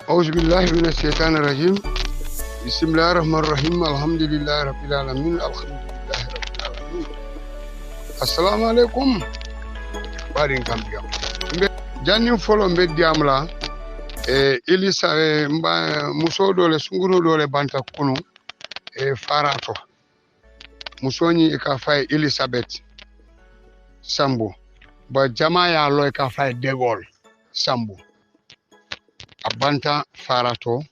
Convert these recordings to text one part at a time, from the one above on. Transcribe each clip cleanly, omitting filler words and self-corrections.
أعوذ بالله من الشيطان الرجيم بسم الله الرحمن الرحيم الحمد لله رب العالمين الحمد لله رب العالمين السلام عليكم بارين Gambia janni folo mbe diamla Elisa muso dole sunguro dole banta kunu farato musoni ka fay Elizabeth Sambu ba jama ya lo ka fay Degol Sambu abanta farato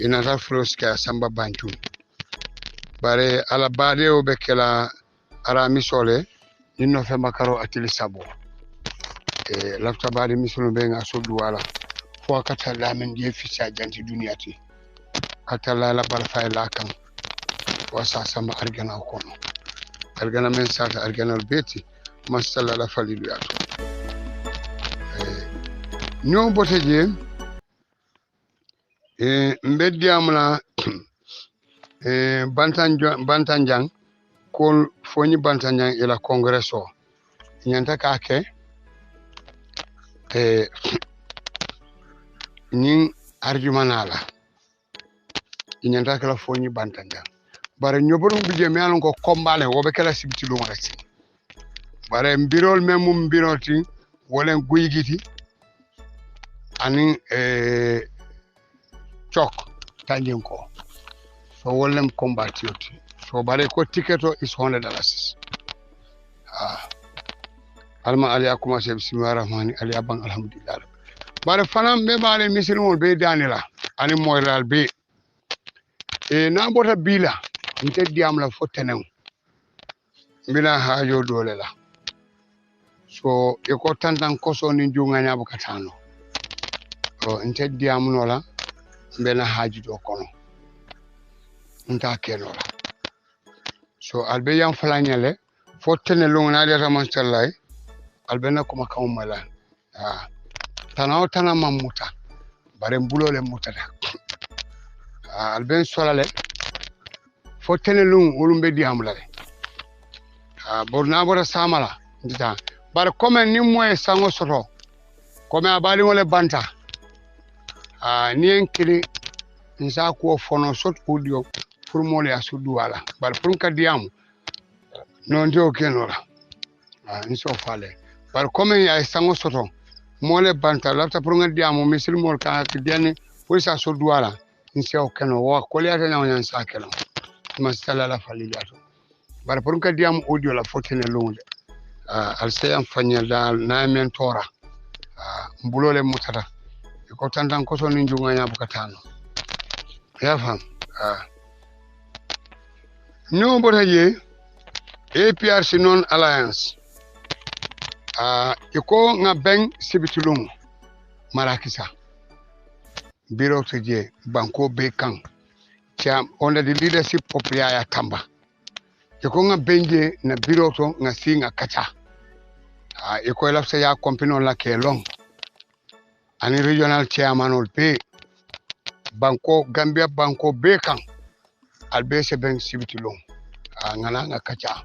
inata floska samba bantu bare ala bade o bekela ara misole ninno fe makaro atili sabo lafta bade misolo be nga sodu wala fo katala men die fisa janti duniyati katala la bal fay la kan wasa samba argana kono argana men sata argana beti masalla la falilu yato nyo boteje mbeddi amla bantanjang kol foni bantanjang ila congresso nyanta kake nin argumenala nyanta kala foni bantanjang bare nyoborum bije mi alon ko kombale wobe kala sibiti lu ngati bare mbirol memum mbiroti wolen guygiti anin chok tanjin ko so wollem combattioti so bare ko tiketo is $100 alma ali akuma se bismillahir rahmanir ali abang alhamdulillah bare fanam be bare misilmol be danila ani moylal be na bota bila nte diam la fotenen bila hajo dole la so e ko tantan koso ni junga nyaabu katano nte diam no la mbena haji do kono nta kenola so albe yam flanyale fotene lungna de tamanstallay albena kuma kawmala tana mamuta bare mbulole mutada alben solale fotene lung ulumbe diamlale borna bora samala ndita bare comme ni moy sango soto comme abali wole banta ni enkili nsa ko fono sot audio pour mole asudu wala bar pour ka diam non dio kenora nso fale bar comme ya sango soto mole banta lafta pour nga diam misil mol ka diane pour sa sudu wala nso keno wa ko le ata nyaa nsa keno masala la falilato bar pour ka diam audio la fotene londe al sayam fanyal dal na mentora mbulole mutata ko tantan ko so ni njunga nya bukatano ya fam no botaje APRC non alliance iko nga ben sibitulum marakisa biro tuje banko bekan cham under the leadership of Yaya Tamba iko nga benje na biro to nga singa kacha iko elapse ya company la kelong ani regional chairman ol pe banko Gambia banko bekan albese ben sibitulong ngana nga kacha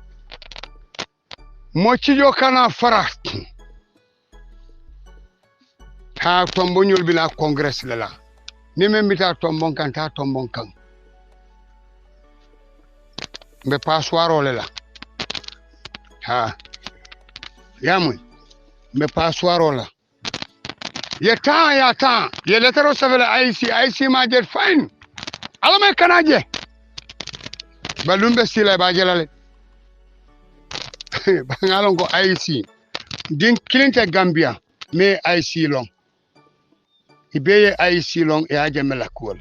mochijo kana fara ta tombonyol bila congress lala ni membita tombon kan ta tombon kan be paswaro lela yamu be paswaro la yata ye letero savela IC ma jet fine alama kanaje balumbe sila bajelale bangalon ko IC din kilinte Gambia me IC long ibeye IC long e ajamela kol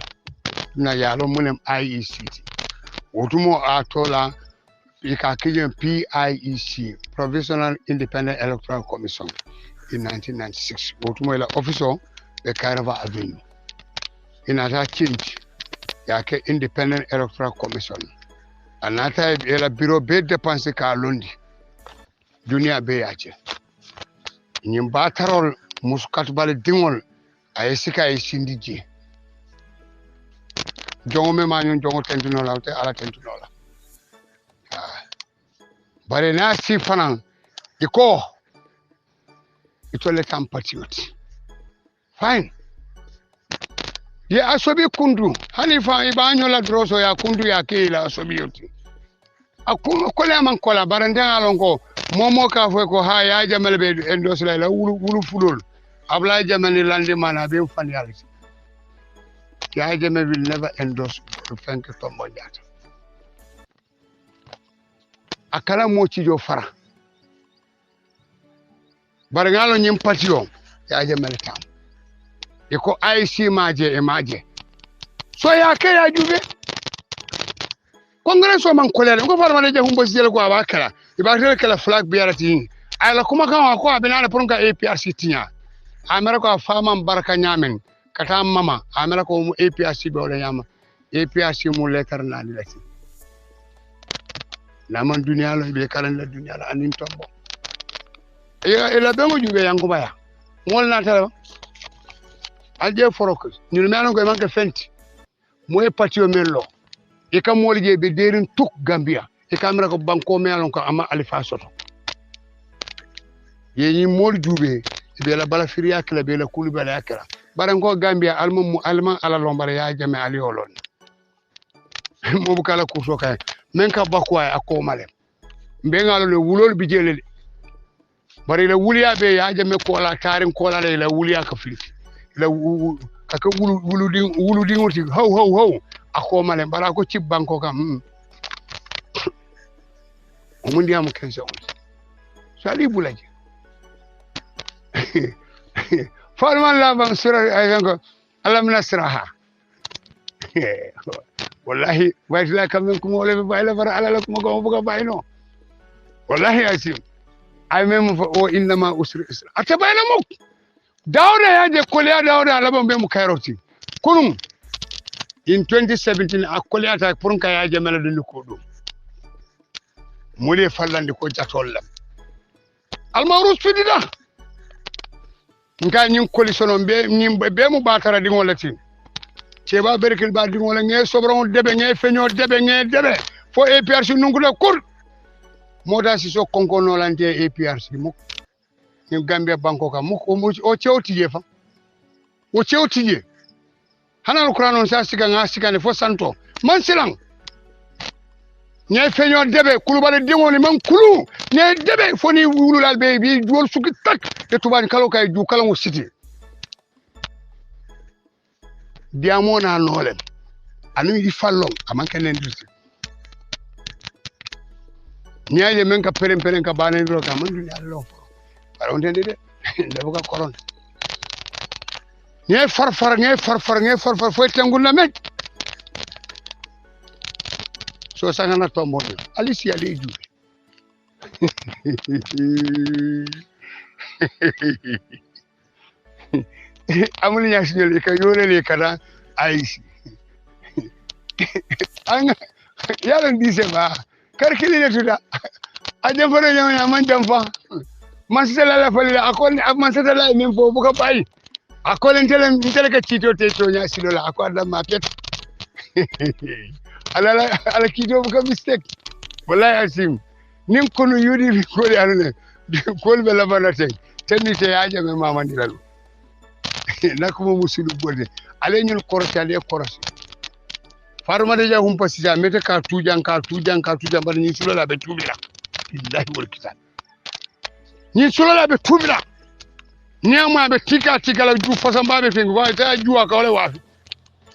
na yalo munem IEC otumo atola ikakijen PIEC Provisional Independent Electoral Commission in 1996 otumo ila officer be Kairava Avenue inata change yake Independent Electoral Commission anata ila bureau be dépenser ka londi dunia be yache nyimba tarol muskat bale dingol ayesika esindije jongo me manyon jongo tentuno la te ala tentuno la bare na si fanan iko ito le tam patriot fine ye asobi kundu hani fa ibanyo la droso ya kundu ya kila asobi yoti akuma kola man kola baranda alongo momo ka fo ko ha ya jamal be endos la wulu fulol abla jamal ni lande mana be fan yalla ya jamal will never endorse thank you to monjata akala mo ci jo fara barangalo nyim patio ya jamal tam iko IC maje so ya ke ya jube kongres so man kolere ko farma de humbo sel ko abakala ibatere kala flag biarati ala kuma kan ko abinana pour nga APRC tinya amera ko fama baraka nyamen kata mama amera ko mu APRC be wala nyama APRC mu letter na dilati na man dunya lo be kalan la dunya la anin tombo ila be mo jube yango baya ngol na tala alje forok ñu menon ko manke fenti moy patio mello e kam molje be derin tuk Gambia e kamera ko banko melon ko ama alifa soto ye ñi mol jube be la bala firiya kala be la kulu bala yakra barango Gambia alman ala lombare ya jame ali olon mo bu kala kurso kay men ka bakwa akko male be ngalo le wulol bi jele bari la wuliya be ya jame ko la tarin ko la wuliya ka filifi la aka wulu di ngoti haw ako male bara ko ci banko kam o mun diam kenso sali bulaje farman la ban sura ay ko alam nasraha wallahi wayt la kam ko mo le bay la fara ala la ko mo buga bayno wallahi asim ay mem o inma usri atabayna mok Dawda yaje kolya Dawda alaban be mu kairoti kunum in 2017 akolya ta purun ka yaje mala dun ko do mule fallande ko jatolla almarus fidida nka nyin coalition be nyim be mu batara di ngolati ceba berkel ba di ngol nge sobron debe nge feño debe fo APRC nungula kur moda si so konkono lante APRC mu ni Gambia banko ka mu o chewtiye fa o chewtiye hanal qur'anon sa siga ngasika ne fo santo man silang ne feño debe kulubale dingoni man kulu ne debe foni wululal be bi duol suki tak de tubani kalo kay ju kala mo city diamona nolem anu di fallon amanka nen dirti ñaaje men ka peren ka bana ro ka man duni Allah para on tende de buka koron ñe farfar fo tengul na mek so sangana tombo alisi ali ju amul ñaa signal ka yorele kada aisi anga yalla dise ba karkili ne tuda aje fere ñama man jam fa man sala la falila akol man sala la men fo bu ka bay akol entele ka cito te to ñaa silo la akol da ma pet ala kito bu ka mistake wallahi asim nim kono yudi ko le anone ko be la banate tenite yaaje me mama ndiral nakuma musulu bolde ale ñul kortale korasi farma de ja humpa sija mete ka tujan bar ni sulola be tubira billahi wal kitab ni sulola be tubira nyama be tika la ju fasam ba be fingo wa ta ju ka wala wa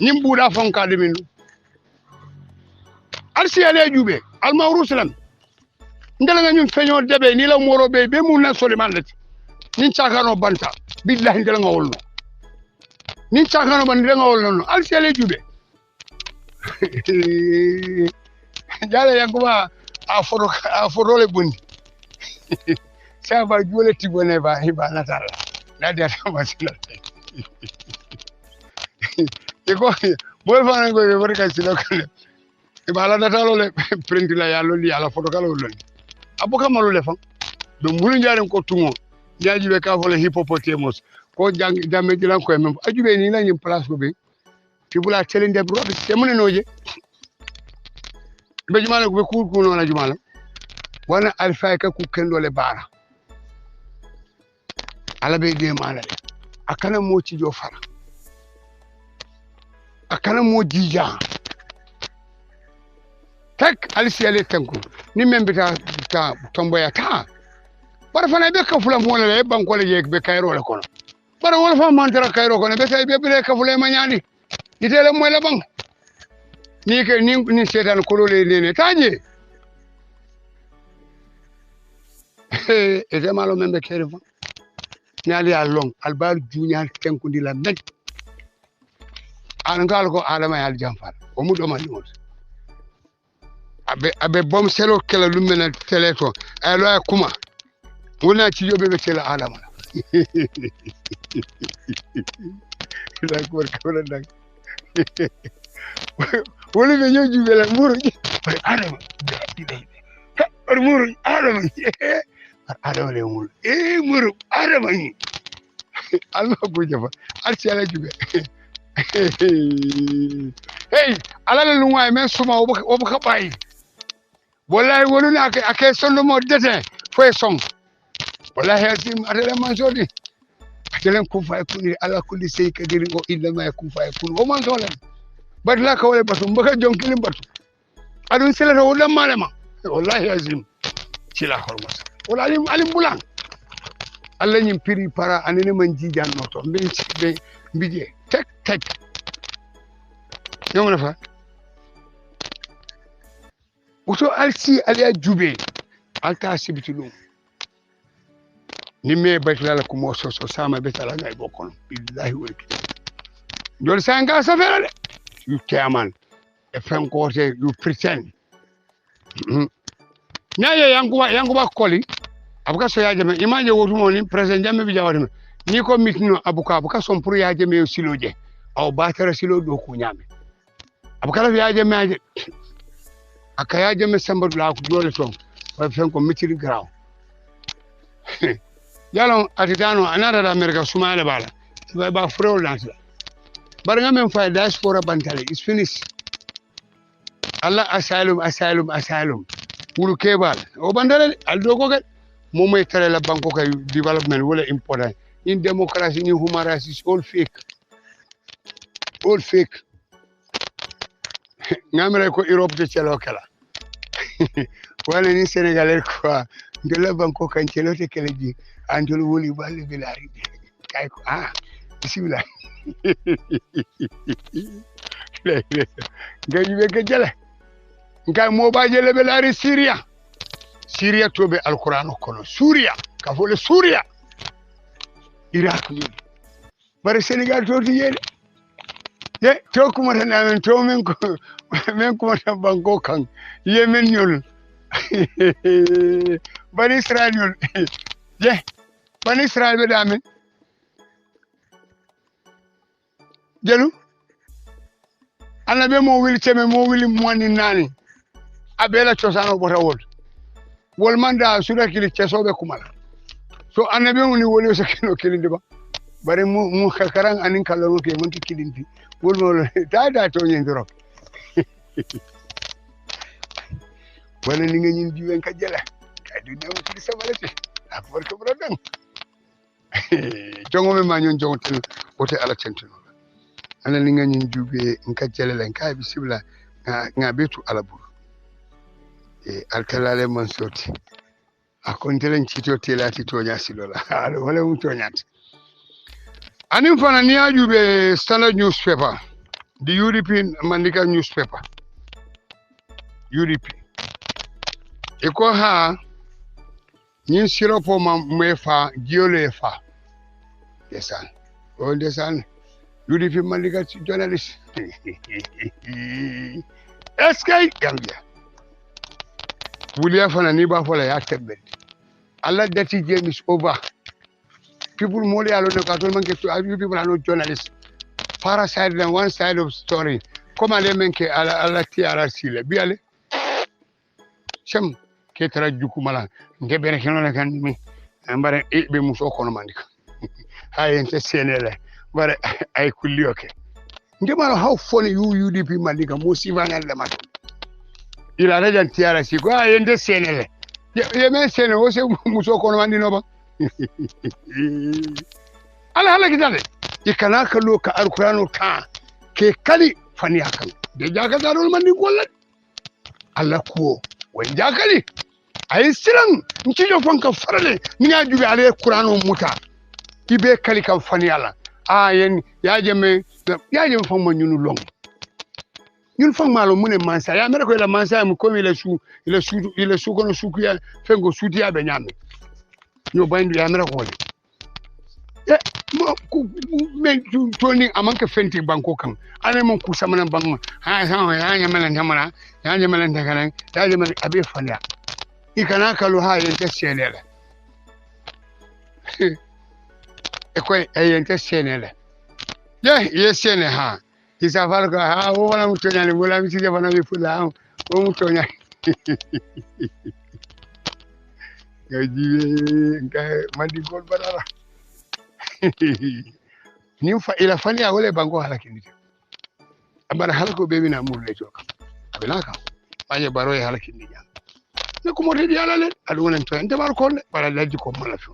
ni mbuda fonka de min arsi ale jube al mawrusulam ndala nga ñun feño debe ni la moro be mu na soliman lati ni chakano banta billahi ndala nga wolno ni chakano ban ndala nga wolno arsi ale jube jale yankuba a foto le bundi saba jole tibone ba hiba natala nadia tamasila iko boy fana go be barka silo kale ibala natalo le print la yalo li ala foto kala lon abuka malu le fan do mulu njaren ko tungo jaaji be ka fo le hippopotamus ko jang jamme jilan ko mem ajube ni la nyim place ko be tibula tele ndeb robe temune noje be jumala ko be ku no la jumala wana alfa ka ku kendo le bara ala be de mala akana mo ci jo fara akana mo jija tak alsiyale tanku ni membe ta tomboya ta bara fana be kafula mo le banko le yek be kayro le kono bara wala fa mantara kayro kono be tay be be kafula ma nyani itele mo le bang ni ke ni setan ko le ne taje ete malo membe kere fa nyali a long albal junyal tanku di la met an ngal ko adama yal jamfal o mu do ma limot abe bom selo kala lumena teleto ay lo kuma wona ci yobe be kala adama la ko ko la nak wala be ñoju be la muru adama ar muru adama le muru muru adama ni Allah ko jafa ar ci ala jube hey alala lu way men suma o ba bay wallahi wonuna ake sonno mo dete foy song wallahi atim adala man jodi atelen ku fay kuni ala kulli sey kadiri o illa ma ku fay kun o man solen badla ka wala batu mbaka jonkilim batu adun sele ro dam malema wallahi azim cila hormas wallahi alim bulan alla nyim piri para anene man jijan noto be mbije tek yong na fa oto alsi aliya jube alta sibitulu ni me batala ko mo so sama betala ngay bokon billahi wal jol sanga safere you chairman e francote you pretend nyaye yanguba koli abuka so yaje me imanje wotumo ni president jamme bi jawati ni ko mitino abuka son pour yaje me siloje aw batara silo do ko nyame abuka la yaje me akaya jeme samba la ko dole ton wa fen ko mitiri graw yalon atitano anara da america sumale bala ba furo lantla bar ngamen fa diaspora bantale is finished Allah asylum wulu kebal o bandale aldo ko gal momoy tare la banko kay development wala important in democracy ni human rights is all fake ngamre ko Europe de celo kala wala ni Sénégalais quoi de la banko kan celo te kala ji andol woli balle bilari kay ko bismillah gaji be gajala ngai mo ba jele bilari Syria to be alquran kono Syria ka fole Syria Iraq ni bare Sénégal to yede ye to kuma tan amen to men ko tan banko kan yemen ñol bani Israël ñol ye bani Israël be damen jelu anabe mo wili moni nani abela chosano bota wol manda sura kili chesobe kumala so anabe ni woli so kino kilinde ba bare mu khakaran anin kallo ke mun kilindi wol mo da to nyen dro wala ni nga ñin diwen ka jela ka du dem ci sabalati ak war ko brodang jongo me ma ñon jongo wote ala tentino ana ni nga ñin jube nka jela len ka bisibla nga betu ala bur alkalale man soti akontelen cito telati to nyasi lola wala mu to nyat anim fana ni ajube Standard newspaper the European Mandika newspaper Europe eko ha nyin siro po mefa giole fa desan European Mandika journalist eskay Gambia Wulia fana ni ba fola ya tebbe Allah dati James over people mole alo no katol manke to you people are not journalists para side and one side of story koma le menke ala tiara sile biale sem ke tara juku mala ngebere kenola kan mi ambare be muso kono mandika hay ente senele bare ay kulli oke ngemalo how funny you UDP mandika mo sivana le mat ila rajan tiara si ko ente senele ye men senele o se muso kono mandino ba ala kitale ikana kallo ka alqur'anu ka ke kali faniya kan de jakatarol man ni gollat Allah ko wai jakali ay siran nci jo fanka farale ni nga jubi ale qur'ano muta ibe kali kan faniya la yen yaje fang ma ñunu long ñun fang malo mune mansa ya mere ko la mansa mu ko ile su kono su kuya fengo suti ya be nyame no bandu ya mere ko e mo ku men toni amanka fenti banko kan ane mon ku samana bang ha ya nyamala ndagana ya nyamala abe fanya ikana kalu ha yente senele e ko yente senele ye sene ha isafal ko ha o wala mu tonya ni wala mi sije bana mi fula o mu tonya gaji nga mandi gol badala nim fa ila fani a wala bango halakini abara halako be mina mur le joka abelaka aye baro e halakini jan ne ko mo tedi ala le adu wonen to ente bar ko le bara laji ko mala fi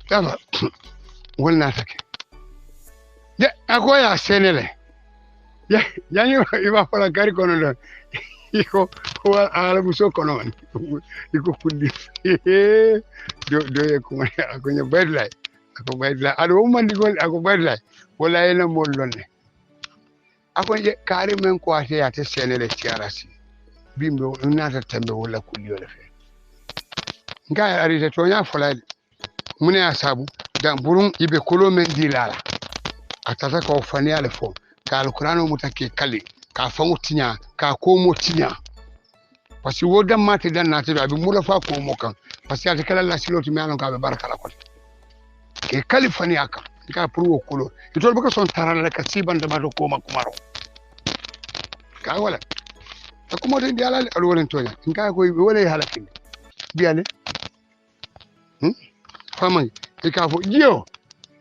dama wonna take ya akoya senele ya yanyo iba fala gari kono do iko ko ala buso kono iko fundi do e ko akonya bedlay ako bedlay adu mandi gol ako bedlay wala ena mo lonne akonje kare men ko ate ya te senele tiarasi bimbo nata tembe wala kuliyo le fe nga ari to nya fala mune asabu dan burun ibe kolo men dilala atata ko fani ale fo ka alqur'ano mutake kali ka fangu tinya ka komo tinya pasi wodan mate dan nati abi mula fa ko mo kan pasi ate kala la siloti mi alon ka be baraka la ko ke kali fani aka ka puru kolo itol baka son tarala ka siban da mato ko makumaro ka wala akumo de diala al wolen tonya nka ko wala halakin biale famay ka fo jiyo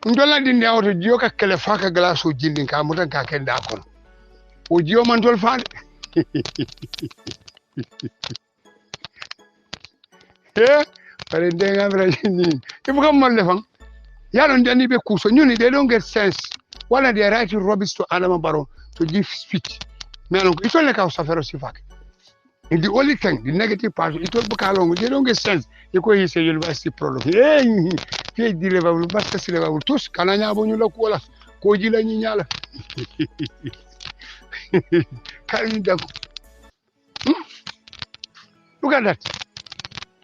ndola dindi awto jiyo ka kele faka glaso jindi ka mutan ka kenda kon o jiyo man tol faade pare denga bra jindi ibu kam mon defan yalon dani be kuso nyuni they don't get sense wala they write rubbish to Adama Barrow to give speech mais non il faut le ka safero sifak and the only thing the negative part it will become they don't get sense iko hise university product ke dilevable basta silevable tous kana nyabo ñu la ko la ko ji la ñi ñala kali dako look at that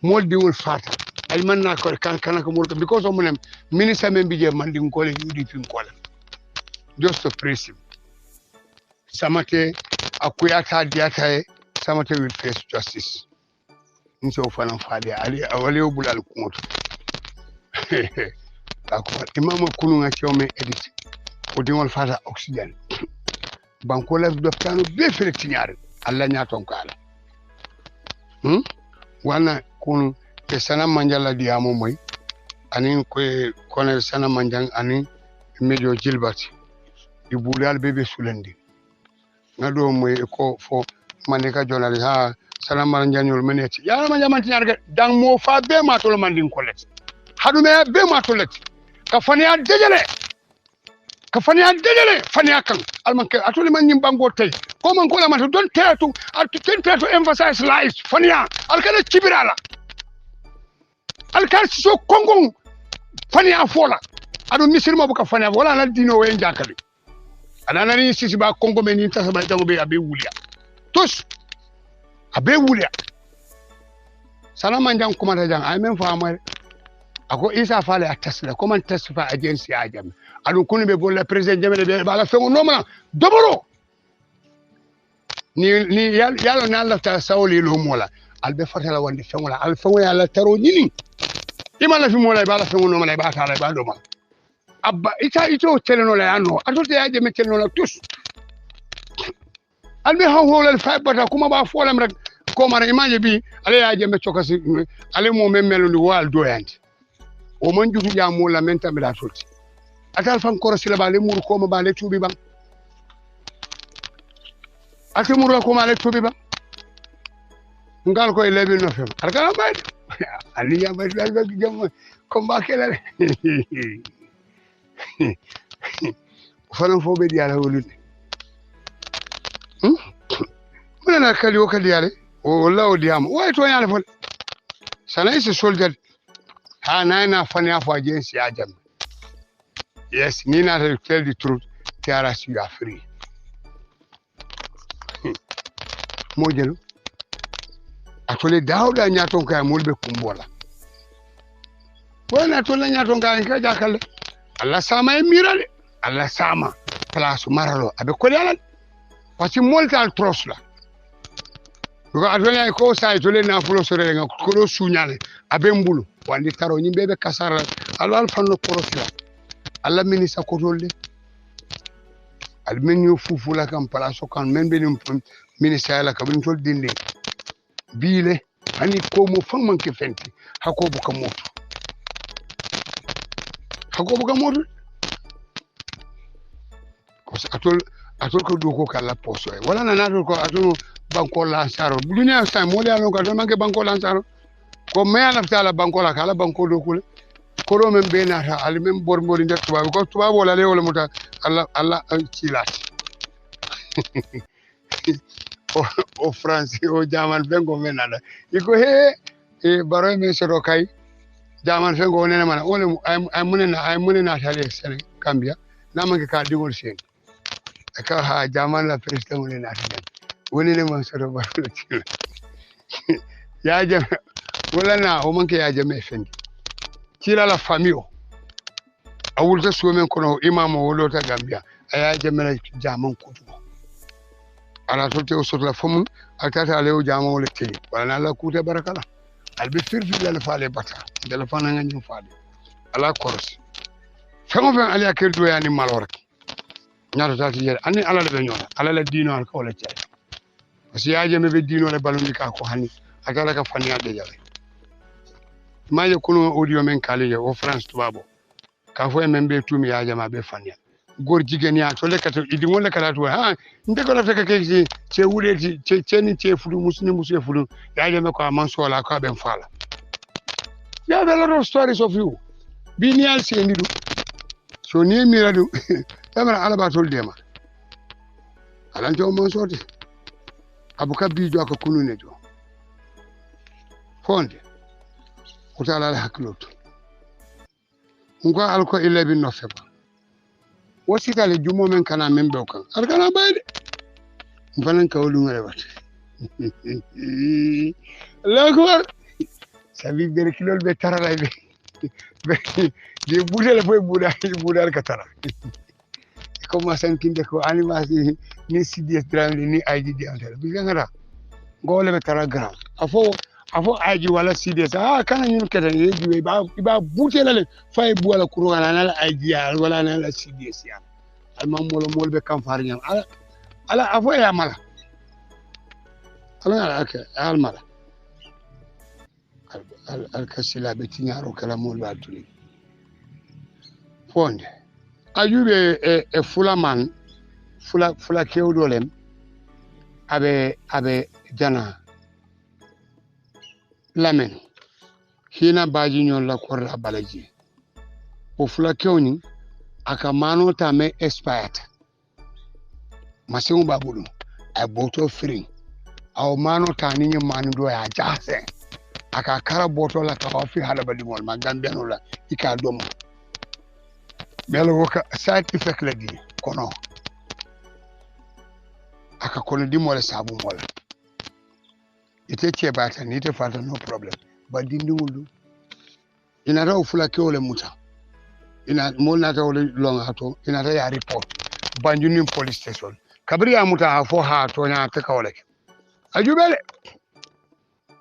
moldi wol fata ay man na ko kan ko molto because of munem minister men bije man din ko le UDP ko la just to praise him samate akuyata diata samate will face justice nso fana faade ali awale bulal kumoto d'accord imam kunu nga ciome edit o dingol fata oxygène banko la doptano be fere tiñaare alla ñaton ko ala wana kunu ke sana manjala diamo moy anin ko kono sana manjang anin medio jilbati di bulal bebe sulandi ngado moy ko fo maneka jonali ha sana manjanyol meneti ya ma jamanti ñarga dang mo fa be ma to mandin kolet hadume be ma to let ka faniya dejale faniya kan almanke atoli man nyim bango tay ko man ko la mata don teatu to emphasize lies faniya alkala kibirala alkal so kongon faniya fola adu misilmo buka faniya wala na dino we njakali anana ni sisi ba kongo men ni tasaba tango be abe wulia tos abe wulia sana manjang kumata jang ay men fa ako isa fale atasla comment testify agency ajam adu kunu be bolla president jamele be bala fengo nomala doboro ni yalo na Allah ta sawli lo mola albe fatala wande fengola al fengo yalla taro nyini imala fi mola bala fengo nomala ba ta la ba do ma abba ito teleno la yano atote yaje me teleno la tous albe hawo la fa bata kuma ba folam rek ko mara image bi ale yaje me chokasi ale mo memelo ni wal doyanti o man jutu jamu la menta mi da tolti atal fan koro sila ba le muru ko ma ba le tubi bang ate muru ko ma le tubi bang ngal ko lebi no fem alkala bay ali ya bay la jam ko ba kala fana fo be di ala wolude na kali o kali yale o walla o diama way to yale fol sana isi soldier ha na fani afo agency ya jam yes ni na tell the truth TRS you are free mo jelo atole dawda nyaton kay mulbe kumbola wala to la nyaton kay ka jakale Allah sama e mirale Allah sama place maralo abe ko yalal pati moltal tros la ko adona ko say to le na fulo sore nga ko suñale abe mbulu wandi taro ñi bebe kasara alwal fanno korosla Allah minisa ko tolle al menu fufu la kam place kan men be minisa la kam tol dinde bile hani ko mo famman ke fenti hako buka moto ko atol ko do ko kala poso wala na nato ko atol banko lansaro dunia sa mo le alon ko to manke banko lansaro ko me ala tala banko la kala banko do kule ko do men be na ta al men bor mori ndet tuba ko tuba wala le wala muta Allah cilat o France o jaman bengo menada iko he e baro men soro kay jaman fengo nena mana ole ay munena tale sene Gambia na manke ka digol sen ka ha jaman la president munena tale woni ne man soro baro ya jam wala na o manke ya jam fendi tira la famille awulta sumen kono imam wolo ta Gambia aya jamana jaman kutu ala tolte o sotla fomun atata alew jamo le tey wala la kuute barakala albe firfi la faale bata dela fana ngani faale ala koros famo fen ali akel do yani malorki nyato tati yer ani ala le nyona ala la dino al ko le cey parce yaaje me be dino le balundi ka ko hani atala ka fanya de jale maje kuno audio men kale o France tubabo ka fo men be tumi yaaje ma be fanya gor jigen ya to lekato idi ngol lekata to ha ndeko la feka ke ci wuleti ci ni ci fudu musu fudu ya je me ko man sola ko ben fala ya be lot of stories of you bi ni al se ndidu so ni mi radu tamara ala ba tol dema alanto man sote abuka bi jo ko kunu ne jo fonde ko tala hakloto ngo alko 11 November wasita le jumo men kana men be kan arkana bayde fanan ka wolu ngare wat lakor sabi ber kilol be tarala be de budale boy budal ka tara ko ma san kinde ko animasi ni CDS dramli ni IGD antel bi ngara ngole be tara gram afo aji wala CDS kana ñun kete yeji ba butelale fay bu wala kuro na la IG wala na la CDS ya alma mol be kam far ñam ala afo ya mala ala aka al mala al kasila be tiñaro kala mol ba tuli fonde ayube e fulaman fula kewdolem abe jana lamen hina baji nyon la korra balaji o fula kewni aka mano ta me expired masin babulu ay boto free aw mano ta ni manu do ya jase aka kara boto la ka fi hala bali mol ma Gambia no la ika dom melo woka side effect la di kono aka kono di mol sabu mol ite ce bata ni te fata no problem ba dindi wulu ina raw fula ke ole muta ina mo na ta ole long hato ina ta ya report banjuni police station kabri ya muta ha fo ha to nya ta ka ole ajubele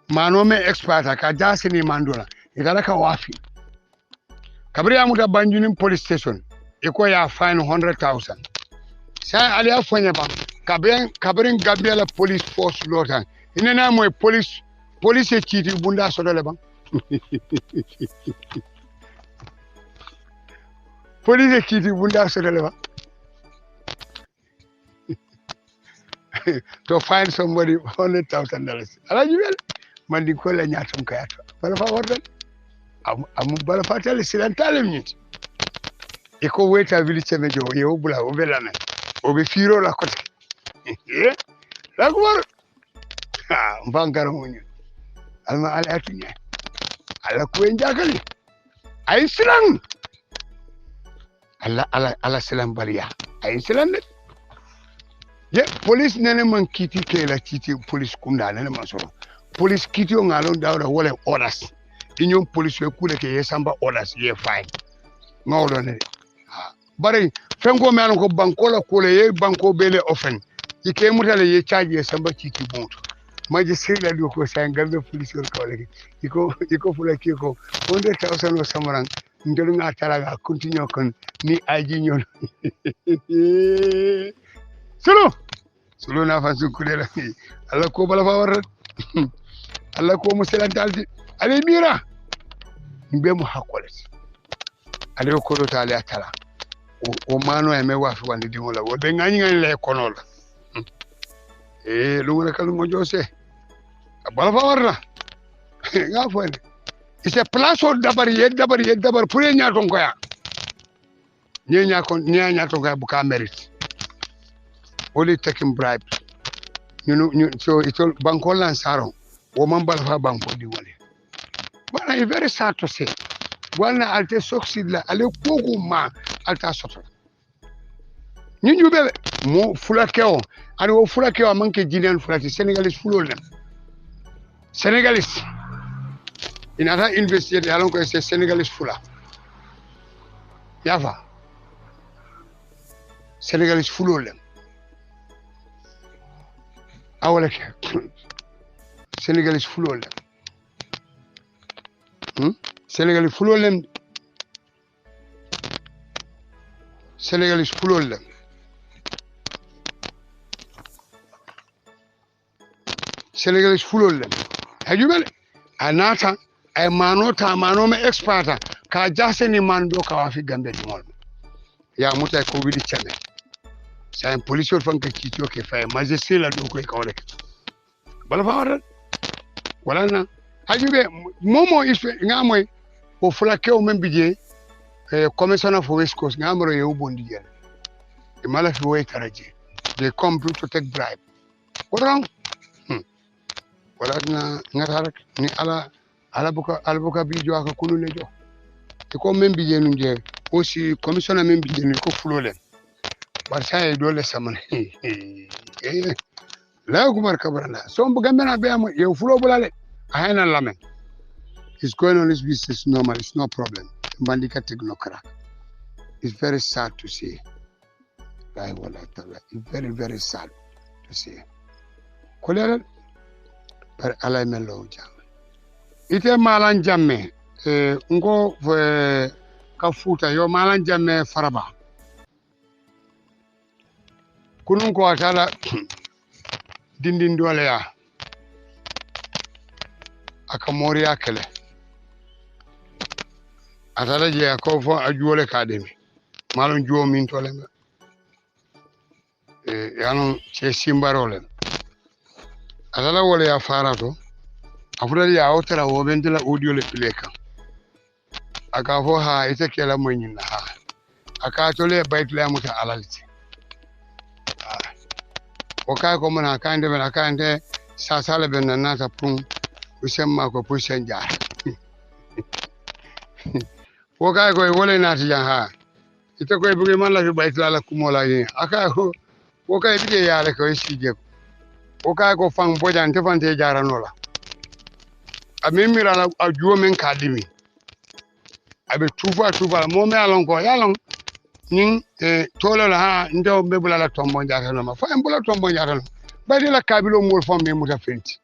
mano me expert ka jasini mandola ita ka wafi kabri ya muta banjuni police station iko ya fine 100,000 sai ali afonya ba kabrin Gambia la police force lotan inena moy police kiti bunda sodole ban police kiti bunda sodole ban to find somebody $100,000 ala jibel mandi ko la nyaatum kayato bala fa wordal am bala fa tele silantale minute e ko weta village mejo yo bula o belana o be firo la kote la ko war mbankara munyu alma ala atunya ala ko njakali ay silang ala silang bariya ay silang de ye police nene man kiti ke la kiti police kunda nene man soro police kiti o ngalon dawda wala orders inyon police we kule ke yesamba orders ye fine ngawdo ne bari fengo me ko banko la kule ye banko bele ofen ike mutale ye charge ye samba kiti bonto maji sila do ko sa Gambia police ko le iko fula ki ko 100,000 o samaran ndelu nga taraga continue kon ni aji nyon solo na fa su kudela alla ko bala fa war alla ko muselantaldi ale mira mbe mu hakolet ale ko do tale atala o mano e me wa fi wandi dingola wo be ngani le konola lu ngara kal mo jose bala fa warna nga fo ise place o dabar pour nya ton ko ya nya ton ko ya bu ka mérite only taking bribe so it's all banko lan saro wo man bala fa banko di wole bana is very sad to say wala alte succeed la ale kogu ma alta soto ñu bebe mo fulakeo ani wo fulakeo manke jinen fulati senegalese fulol dem senegalese inata investir alon ko c'est senegalese fula yafa senegalese fulol dem awala senegalese fulol dem senegalese fulol dem senegalese fulol dem senegalese fulol dem hajubel anata ay mano me experta ka jaseni man do ka wafi Gambia di mol ya muta ko widi chame sa en police fanka kito ke fay magistrat la do ko wala bala fa wala wala na hajube momo iswe ngamoy o fulake o membije commissioner for West Coast ngamro ye ubondi jere e mala fi way taraje they come to take bribe wala wala na ngata ni ala buka bijo aka kunu lejo ko membije nunje aussi commissioner membije ni ko fulole barsa dole saman la kumar kabrana so bu gambena be am ye fulo bulale ahena lamen it's going on this business normal it's no problem bandika technocrat it's very sad to see it's very very sad to see kolera par alay melo jam ite malan jamme ngo ka futa yo malan jamme faraba kunun ko atala dindin dole ya aka moriya kele atala je ko fo ajuole kademi malon juo min tole yano che simbarole atala wole ya farato afudali ya otara wo bendela audio le pleka aka fo ha ite kela moyina ha aka tole baytle amuta alalti oka ko mona kande sa sala ben nata pun usemma ko pusen jar oka ko wole nati jan ha ite ko bugi man la fi baytla la kumola ni aka ko oka bige yale ko sije oka ko fang bojan te fante jaranola amimira la ajuo men kadimi abe tufa mo me alon ko yalon nin tolo la ha ndo be bula la tombo jatano ma fa en bula tombo jatano ba de la kabilo mol fam me muta fenti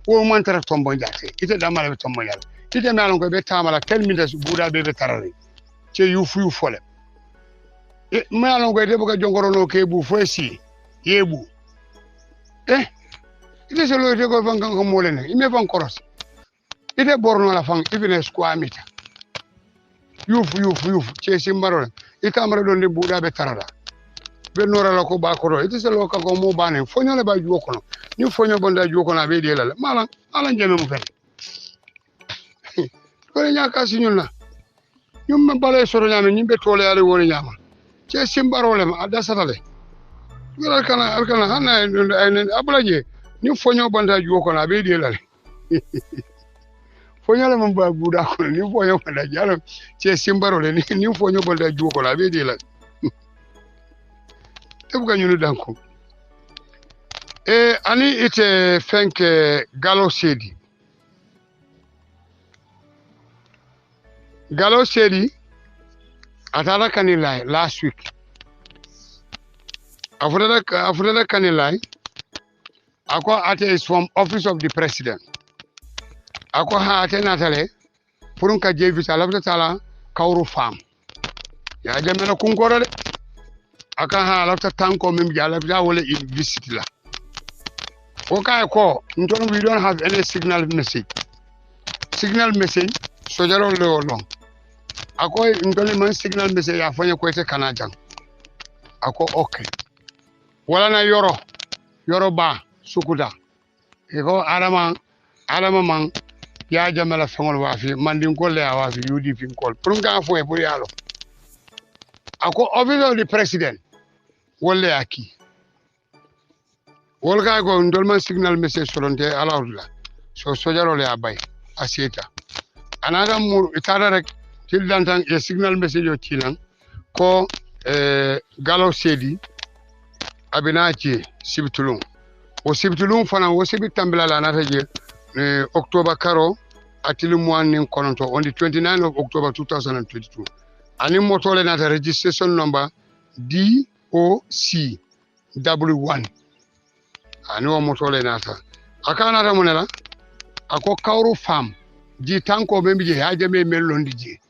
o man tara tombo jate ite damala be tombo jate ite me alon ko be tamala tel minutes buda be tarare ce yu fole me alon ko de boka jongoro no ke bu fosi yebu ite se lo de ko fan kan ko molene ime fan koros ite borno la fan ibine square mita yufu ce simbaro ikamara don de buda be tarada be nora la ko ba ko ite se lo ka ko mo bane fonyo le ba juwo kono ni fonyo bonda juwo kono be de la mala jeme mu fel ko nya ka sinyul na nyum ma balay soro nyame nyimbe tole ale woni nyama ce simbaro le ma ada satale wala kana hana abulaje ni fonyo banda juwo ko na be de la fonyo la man ba buda ko ni fonyo banda jalo che simbaro le ni fonyo banda juwo ko na be de la tebuga nyunu danko ani ite fenke galo sedi atara kanilai last week afudada kanilai ako ate is from office of the president ako ha ate natale purun ka je visa labta tala kawru fam ya jamena kunkoro de aka ha labta tanko mim ja labta wala in visit la okay ko nton we don't have any signal message so jaro lo long ako ndole man signal message ya fanya ko ite kanajan ako okay wala na yoro ba sukuda iko arama man ya jamala fengol wafi mandin ko le wafi UDP kol prunga fo e buri alo ako office of the president wolle aki wolga go ndol man signal message solonte alawdula so jaro le abay aseta anada mu itara rek til dantan e signal message o tilan ko galo sedi abinaci sibtulun o sibtulun fana o sibit tambila la nata je october karo atilu moanin kononto on the 29 of October 2022 ani motole nata registration number DOC W1 ani o motole nata akana ta monela ako kawru fam ji tanko be mbi ya jame melondi je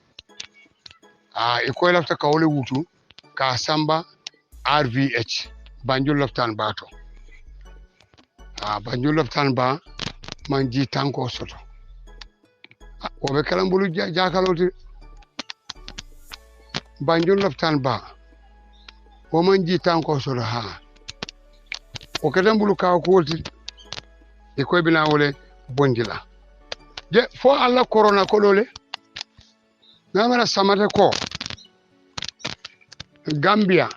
iko lafta kawle wutu ka samba RVH Banjul loftan bato Banjul loftan ba man ji tanko soto o be kala mbulu jakaloti Banjul loftan ba o man ji tanko soto o kata mbulu ka ko wolti e koy bina wole bondila je fo alla corona ko dole namara samate ko Gambia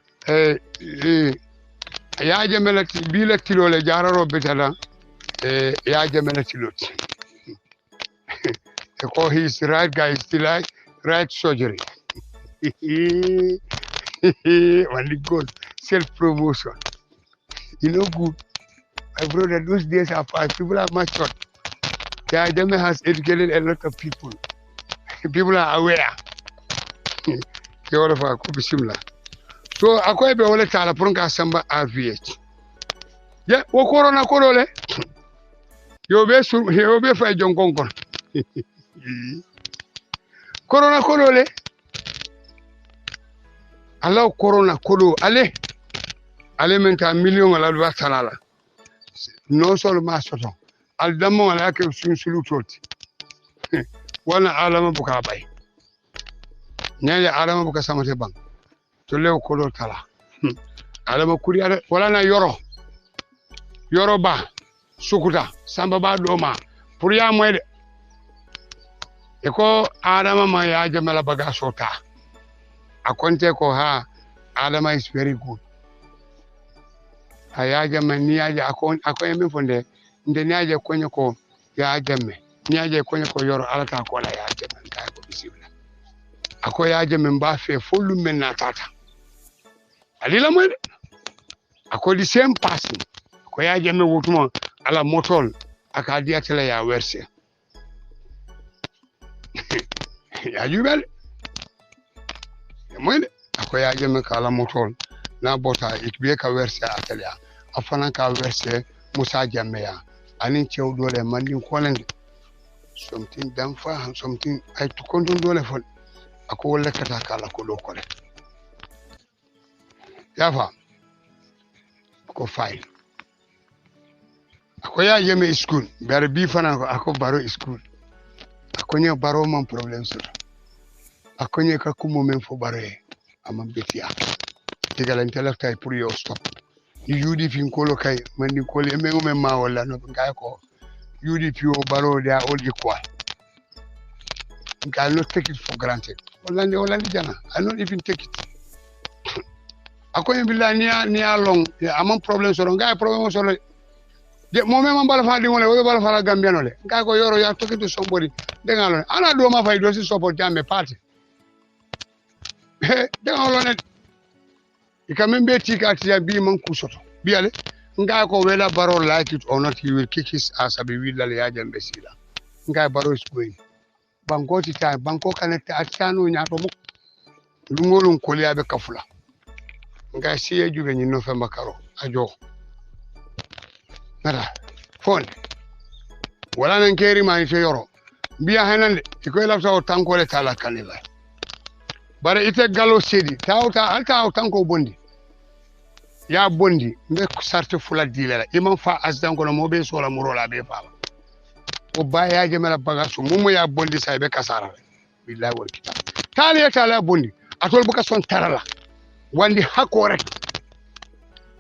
ya jamela bila tilole jararo betada ya jamela tiloti ko his right guy still right surgery only good self promotion good my brother those days are past people are matured ya jame has educated a lot of people are aware fa ko bismillah so akwai be wala tala pour nga samba RVH ye wo corona ko dole yo be fay jonkon kon corona ko dole Allah corona ko do ale menta million wala do talala non seulement soto al damo wala ke sun sulu toti wala alama buka bay nyale alama buka samate bang to lew ko do tala alama kuriya wala na yoro ba sukuta samba ba do ma pour ya moy de e ko adama ma ya jamala baga sota akonte ko adama is very good aya jama ni aja akon min fonde nde ni aja konyo ko ya jamme ni aja konyo ko yoro alata ko la ya jamme ta ko bisibla ako ya jamme ba fe fullu men na tata alila moy ako di same person ko ya jamme wutuma ala motol aka diatela ya werse ya jubel moy ako ya jamme kala motol na bota ikbe ka werse atelier afana ka werse musa jameya anin cew dole mandin kolende something dam fa something ay to kondon dole fol ako wala kata kala ko do kole yafa ko fine ako ya yeme school ber bi fana ko ako baro school ako nye baro man problem sur ako nye ka kumo men fo baro amam betia tigala intellectual pour yo stop UDP nkolo kay mandi ko le mengo men ma wala no ngay ko UDP o baro dia all equal I not take it for granted wala ni jana I not even take it ako en billahi ni long amam problem so ngay problem so de mo me man bala fa dingole o bala fa la Gambiano le ka ko yoro ya talking to somebody de ngalo ana do ma fay do si support Jammeh party de ngalo ne ikamembe tika tia bi man kusoto bi ale nga ko wela baro like it or not he will kick his ass abi willa le ya Jammeh sila nga baro is going banko ti ta banko kanete atano nyato mo lungolun koli abe kafula nga siye jube ni November karo ajo nada fon wala nan keri ma ite yoro biya hanande iko elafta o tanko le tala kanila bare ite galo sedi tawta alta o tanko bondi ya bondi mbe sarte fula dilala imam fa asdan ko mo be sola murola be fa o baya jemala bagasu mumo ya bondi say be kasara billahi wal kitab tala bondi atol buka son tarala wandi hako rek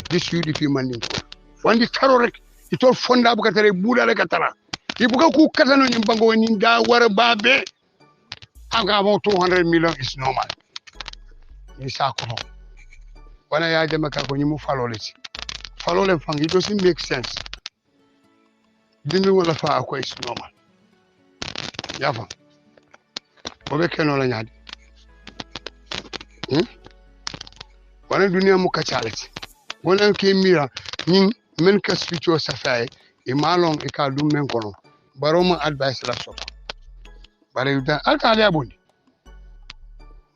dis yudi fi mandin ko wandi taro rek itol fonda buka tare buda rek tara ibuka ku katano nyim bango ni da wara babe aga mo 200 million is normal ni sako wana ya jama ka ko nyimu falole fangi it doesn't make sense dimi wala fa ko is normal yafa bobe keno la nyaadi wana dunia mu kacalati wona ke mira nin men ka switcho safay e malon e ka dum men kono baroma advice la soto bare yuta alkali abondi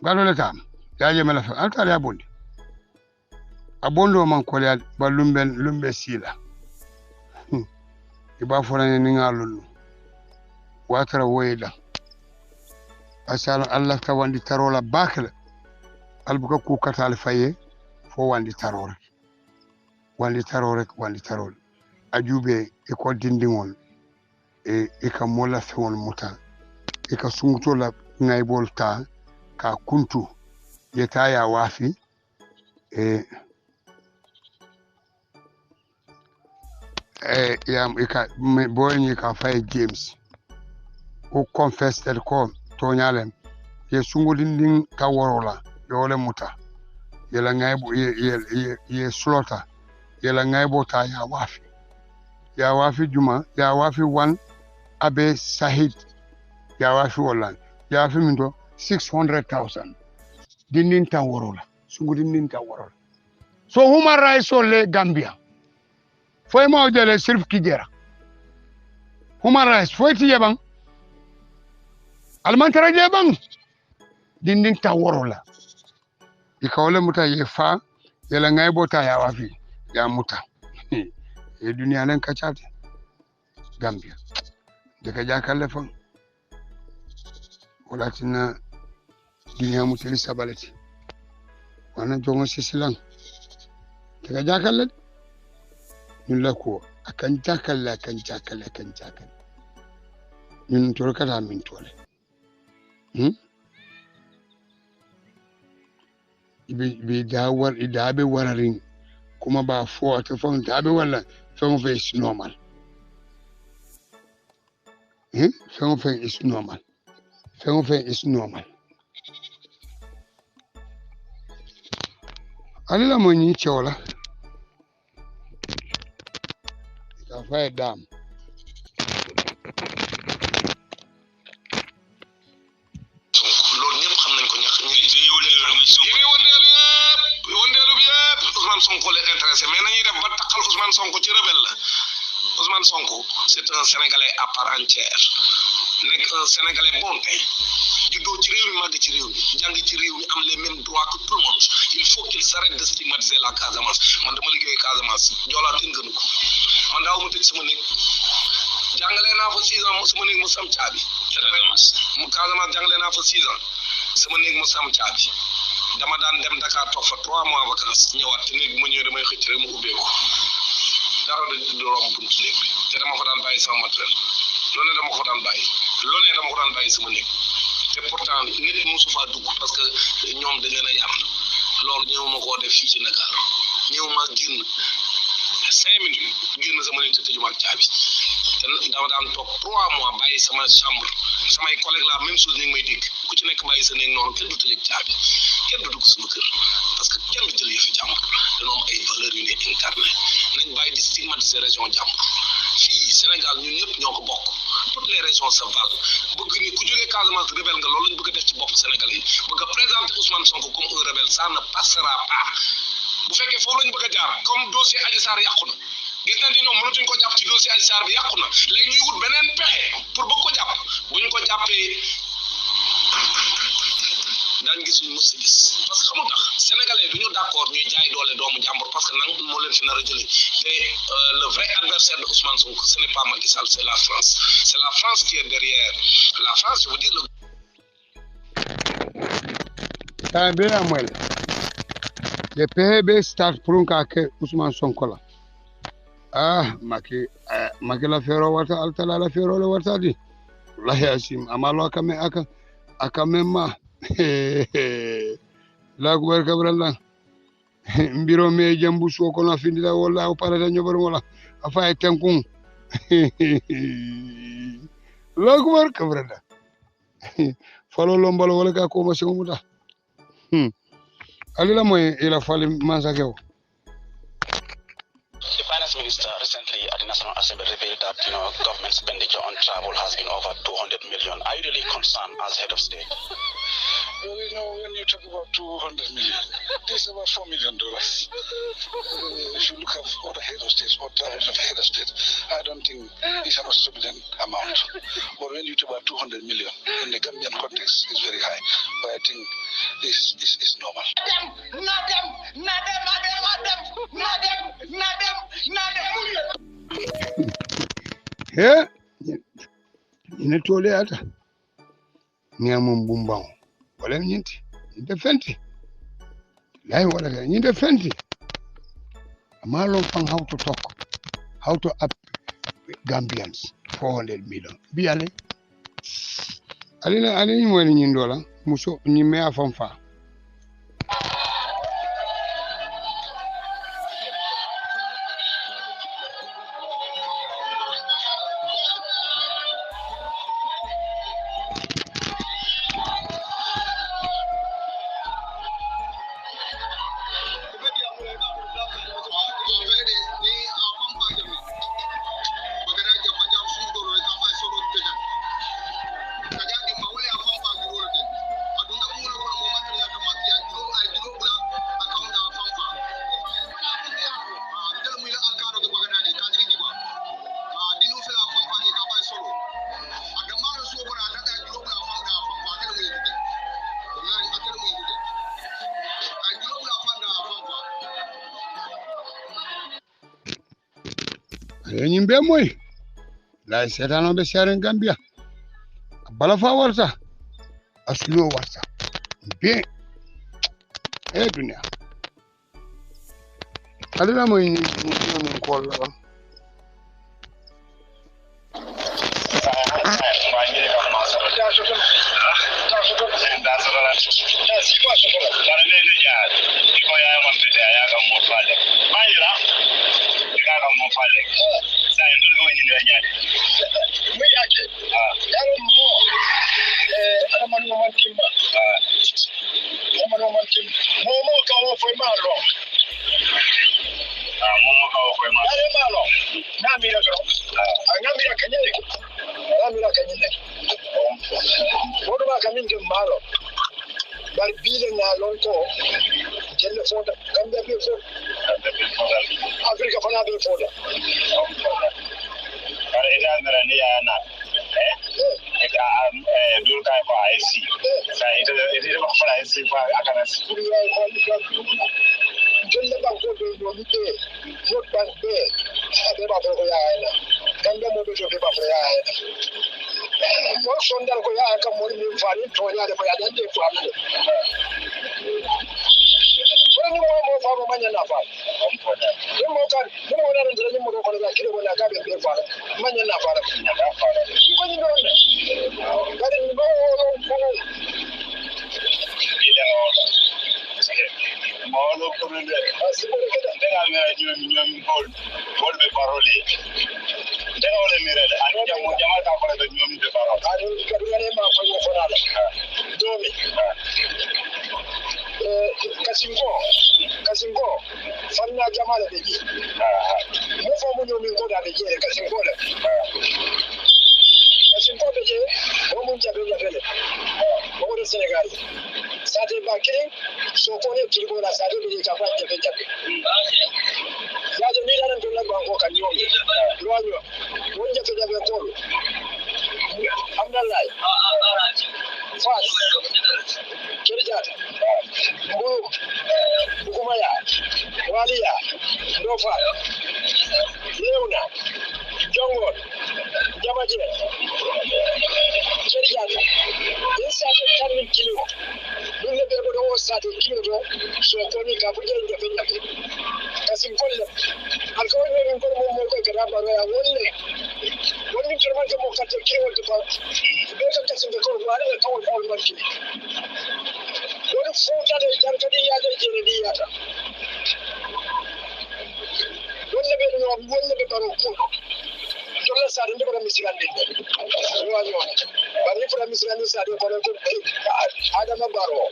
galole tam yaje mala fa alkali abondi abondo man ko ya ba lumbe sila iba forane ni ngalulu watara woyda asala Allah ka wandi tarola bakala albuka ku katal faye fo wandi tarore ajube e ko dindingol e ka mola fewol muta e ka sunguto la ngaybol ta ka kuntu yeta ya wafi yam e ka boyni ka fay James o confess tel ko to nyalem ye sungudinding ka worola yole muta yela ngaybo ye slota yela ngaybo ta ya wafi juma ya wafi wan abe sahid ya wafi wolan ya wafi mindo 600,000 dindin ta worola sungudindin ta worola so human rights le Gambia foy mo jele sirf kijera human rights foy ti yebang almantara jebang dindin ta worola ikawle muta ye fa yela ngaybo ta ya wafi ya muta e dunia len kacate Gambia de ka jakalle fan wala tina dunia muteli sabalati wana jongo sisilan de ka jakalle ñun la ko akan jakalle ñun to kala min tole bi dawar idabe wararin kuma ba fo ta fon dabe wala fon fe is normal fon fe is normal alila mo ni chola ka fa dam Sonko les intéressé mais nañuy def ba taxal Ousmane Sonko ci rebelle la Ousmane Sonko c'est un Sénégalais à part entière nekk un Sénégalais bon juddoo ci réew mi màgg ci réew mi jàng ci réew mi am les mêmes droits que tout le monde il faut qu'ils arrêtent de stigmatiser la Casamance man dama liggéey Casamance joolaa ten gënu ko man daaw mu tëj sama néeg jàngalee naa fa 6 ans sama néeg mu sam caabi mu Casamance jàngalee naa fa 6 ans sama néeg mu sam caabi dama daan dem Dakar toog fa 3 mois vacances ñëwaat te néeg ma ñëw damay xëcc rek mu ubbeeku dara du romb buntu néeg bi te dama ko daan bàyyi sama matériel loolu dama ko daan bàyyi sama néeg te pourtant nit musu faa dugg parce que ñoom dañ leen a yar loolu ñëw ma koo def fii ci Dakar ñëw ma génn 5 minutes génn sama néeg te tëjuma ak caabi te dama daan toog 3 mois bàyyi sama chambre samay collègues la même chose ni ngi may dégg ku ci nekk bàyyi sa néeg noonu kenn du tëj ak caabi kenn du dugg sama kër parce que kenn du jël yëfi jàmbur dañoo am ay valeurs yu ne incarné nañ bàyyi di stigmatiser région jàmbur Sénégal ñun ñëpp ñoo ko bokk toutes les régions se valent bëgg ni ku jógee Casamance rebelle nga loolu lañ bëgg a def ci bopp Sénégalais yi bëgg a présenter Ousmane Sonko comme un rebelle ça ne passera pas bu fekkee foofu lañ bëgg a jaar comme dossier Adji Sarr yàqu na gis nañ ni ñoom mënatuñ ko jàpp ci dossier Adji Sarr bi yàqu na léegi ñuy wut beneen pexe pour bëgg ko jàpp bu ñu ko jàppee daañu gis ñu mës a gis parce que xamul tax sénégalais duñu d'accord ñuy jaay doole doomu jàmbur parce que nang moo leen fi nar a jëlee te le vrai adversaire de Ousmane Sonko ce n'est pas Macky Sall c'est la France qui est derrière la France je veux dire ta be amoy le PB start pour un cas que Ousmane Sonko la Macky la fero wata altala la fero la wata di wallahi asim amalo aka memma la ko barka bralla mbiro me jambu soko na findila wala o parata nyobar wala afa e tenkun la ko barka bralla falo lombalo wala ka ko ma se muta alila moy ila fali mansakeo. The finance minister recently at the National Assembly revealed that government expenditure on travel has been over 200 million. Are you really concerned as head of state? Well, when you talk about 200 million, this is about $4 million. If you look at other head of states or towns of head of state, I don't think it's an exorbitant amount. But when you talk about 200 million in the Gambian context, it's very high. But I think this is normal. Yeah, inatole hata niamu mbumbao wala nyinti indefenti lai wala indefenti amalo fang how to up Gambians 400 million biale alina ni mo ni ndola muso ni me afanfa nyimbe moy la setano be seren Gambia bala fa warta aslo warta bien dunia alila moy ni ko la Africa fana be foda kare ina garani ya na dul kai fa IC sa ita ba fa IC fa akana jelle ba ko do lite mo ban be be ba ko ya ina kanda mo be to be ba fa ya mo sondal ko ya ka mo ni fa ni to ya de ba ya de ko am ni mo fa mo manya na fa ni mo kan ni mo na ndere ni mo ko na kile ko na ka be fa manya na fa ko ni do ne ka ni mo ko Molo kurunde asibore kada ndega me nyom bol be parole ndega wala mirele ani jamo ka ko be nyom be parole ani ka ngane ma ko yo fonala domi Kasimbo, Famna Jamala Beji. Move on go down the jail, Kasimbo. Kasimbo Beji, woman Jabella Vele, over the Senegal. Started by killing, so for him to go to Saturday, Japan, Japan. That's a million to let go and you. When you have a call, I'm not like fast. Kirjat, Buru, Bukumaya, Walia, Nofa, Leona, Jongon, Jamaje, Kirjat. This started coming to you. You never know started killing, so Tony Capuja in the Villa. Kasimpola, I'll go in and go more Garabara, only. When you can make a more cut to kill about better cutting the cold water, I told all my kids. What if so that I can't get the other Jenny? One level of one level of Jolas are never Michigan. But if I'm Michigan, I don't want to pay Adam Barrow.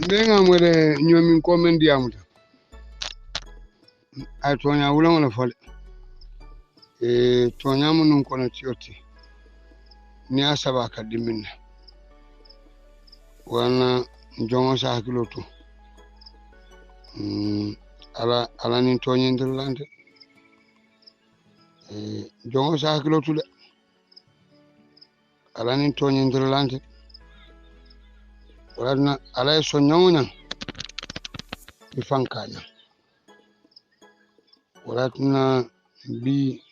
Denga mwere nyomi nkomendi amuta atonya ulango na fale tonya munu nkona tioti ni asaba akadimina wana njongo sa hakiloto ala ni tonye ndirlande njongo sa hakiloto le ala ni tonye ndirlande wana ala so nyawnya ifankanya waratuna bi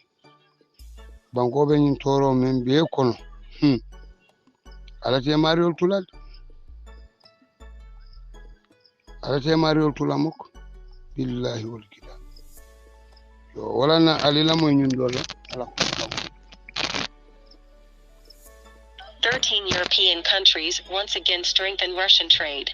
bangobe nyin toro men be kono ala te mario tulad ala te mario tulamuk billahi wal kitab yo wala na alila moy ñun dola ala 13 European countries once again strengthen Russian trade.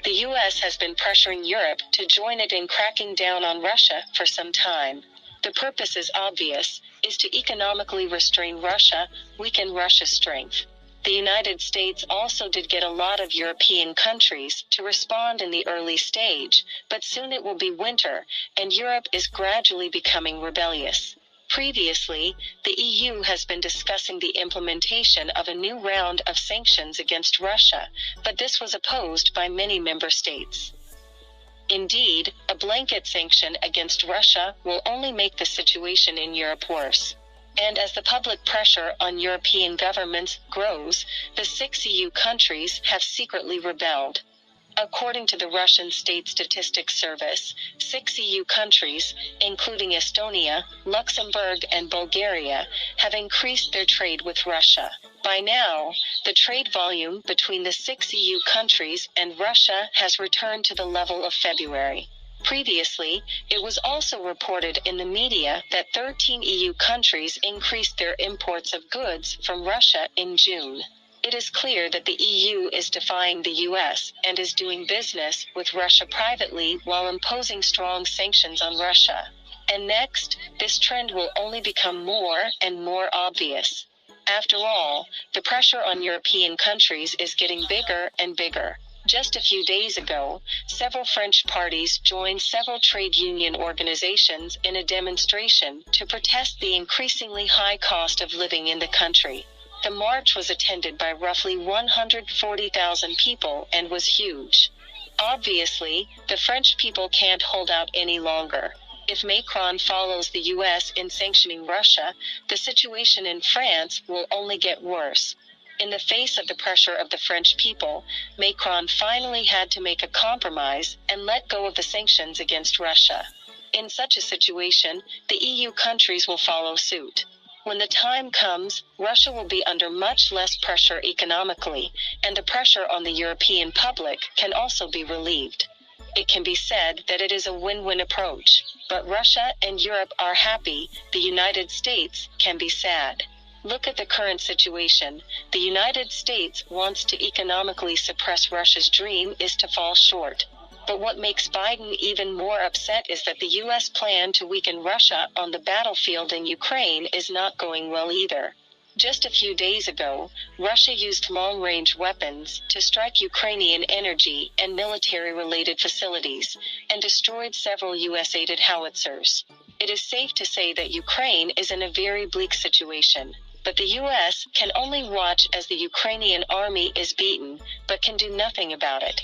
The U.S. has been pressuring Europe to join it in cracking down on Russia for some time. The purpose is obvious, is to economically restrain Russia, weaken Russia's strength. The United States also did get a lot of European countries to respond in the early stage, but soon it will be winter, and Europe is gradually becoming rebellious. Previously, the EU has been discussing the implementation of a new round of sanctions against Russia, but this was opposed by many member states. Indeed, a blanket sanction against Russia will only make the situation in Europe worse. And as the public pressure on European governments grows, the 6 EU countries have secretly rebelled. According to the Russian State Statistics Service, 6 EU countries, including Estonia, Luxembourg, and Bulgaria, have increased their trade with Russia. By now, the trade volume between the 6 EU countries and Russia has returned to the level of February. Previously, it was also reported in the media that 13 EU countries increased their imports of goods from Russia in June. It is clear that the EU is defying the US and is doing business with Russia privately while imposing strong sanctions on Russia. And next, this trend will only become more and more obvious. After all, the pressure on European countries is getting bigger and bigger. Just a few days ago, several French parties joined several trade union organizations in a demonstration to protest the increasingly high cost of living in the country. The march was attended by roughly 140,000 people and was huge. Obviously, the French people can't hold out any longer. If Macron follows the US in sanctioning Russia, the situation in France will only get worse. In the face of the pressure of the French people, Macron finally had to make a compromise and let go of the sanctions against Russia. In such a situation, the EU countries will follow suit. When the time comes, Russia will be under much less pressure economically, and the pressure on the European public can also be relieved. It can be said that it is a win-win approach, but Russia and Europe are happy, the United States can be sad. Look at the current situation. The United States wants to economically suppress Russia's dream is to fall short. But what makes Biden even more upset is that the U.S. plan to weaken Russia on the battlefield in Ukraine is not going well either. Just a few days ago, Russia used long-range weapons to strike Ukrainian energy and military-related facilities, and destroyed several U.S.-aided howitzers. It is safe to say that Ukraine is in a very bleak situation. But the U.S. can only watch as the Ukrainian army is beaten, but can do nothing about it.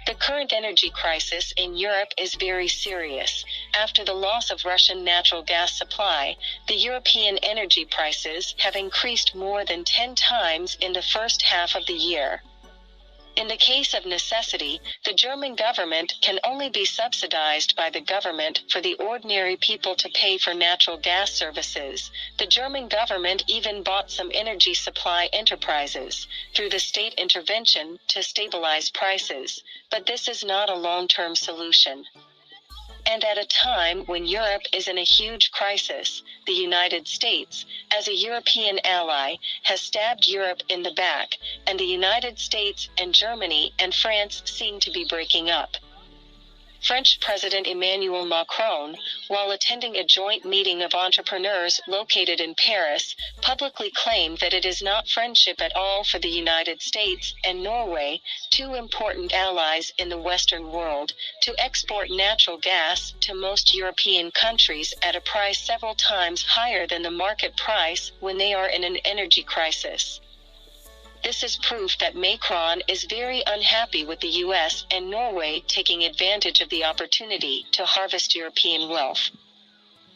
The current energy crisis in Europe is very serious. After the loss of Russian natural gas supply, the European energy prices have increased more than 10 times in the first half of the year. In the case of necessity, the German government can only be subsidized by the government for the ordinary people to pay for natural gas services. The German government even bought some energy supply enterprises through the state intervention to stabilize prices, but this is not a long-term solution. And at a time when Europe is in a huge crisis, the United States, as a European ally, has stabbed Europe in the back, and the United States and Germany and France seem to be breaking up. French President Emmanuel Macron, while attending a joint meeting of entrepreneurs located in Paris, publicly claimed that it is not friendship at all for the United States and Norway, two important allies in the Western world, to export natural gas to most European countries at a price several times higher than the market price when they are in an energy crisis. This is proof that Macron is very unhappy with the US and Norway taking advantage of the opportunity to harvest European wealth.